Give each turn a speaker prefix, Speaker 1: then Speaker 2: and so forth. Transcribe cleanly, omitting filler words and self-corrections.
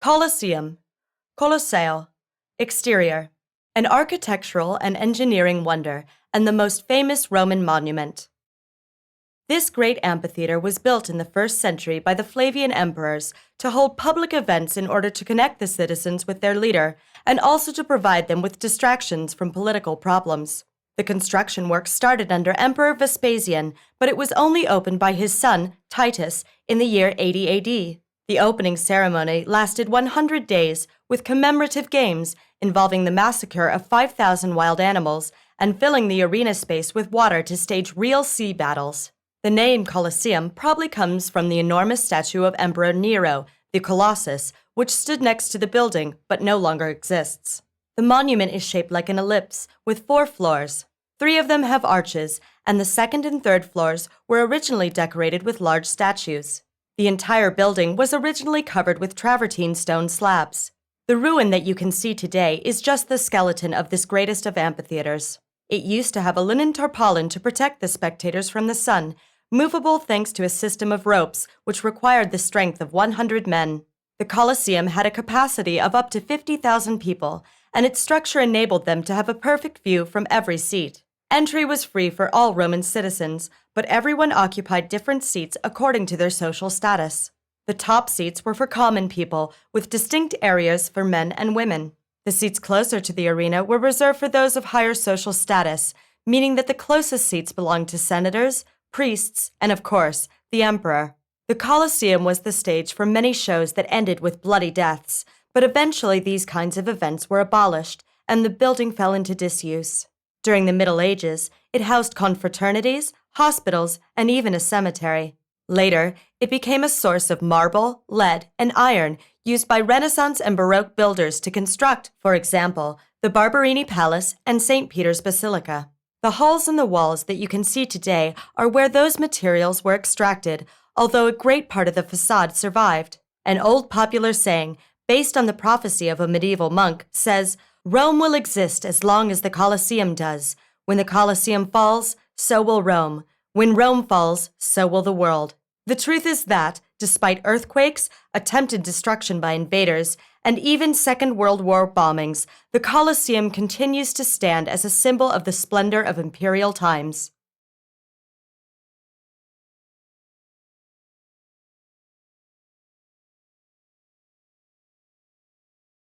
Speaker 1: Colosseum, Colosseo, exterior, an architectural and engineering wonder and the most famous Roman monument. This great amphitheater was built in the 1st century by the Flavian emperors to hold public events in order to connect the citizens with their leader and also to provide them with distractions from political problems. The construction work started under Emperor Vespasian, but it was only opened by his son, Titus, in the year 80 AD. The opening ceremony lasted 100 days with commemorative games involving the massacre of 5,000 wild animals and filling the arena space with water to stage real sea battles. The name Colosseum probably comes from the enormous statue of Emperor Nero, the Colossus, which stood next to the building but no longer exists. The monument is shaped like an ellipse with 4 floors. 3 of them have arches, and the 2nd and 3rd floors were originally decorated with large statues. The entire building was originally covered with travertine stone slabs. The ruin that you can see today is just the skeleton of this greatest of amphitheaters. It used to have a linen tarpaulin to protect the spectators from the sun, movable thanks to a system of ropes which required the strength of 100 men. The Colosseum had a capacity of up to 50,000 people, and its structure enabled them to have a perfect view from every seat. Entry was free for all Roman citizens, but everyone occupied different seats according to their social status. The top seats were for common people, with distinct areas for men and women. The seats closer to the arena were reserved for those of higher social status, meaning that the closest seats belonged to senators, priests, and of course, the emperor. The Colosseum was the stage for many shows that ended with bloody deaths, but eventually these kinds of events were abolished, and the building fell into disuse. During the Middle Ages, it housed confraternities, hospitals, and even a cemetery. Later, it became a source of marble, lead, and iron used by Renaissance and Baroque builders to construct, for example, the Barberini Palace and St. Peter's Basilica. The halls and the walls that you can see today are where those materials were extracted, although a great part of the facade survived. An old popular saying, based on the prophecy of a medieval monk, says, "Rome will exist as long as the Colosseum does. When the Colosseum falls, so will Rome. When Rome falls, so will the world." The truth is that, despite earthquakes, attempted destruction by invaders, and even Second World War bombings, the Colosseum continues to stand as a symbol of the splendor of imperial times.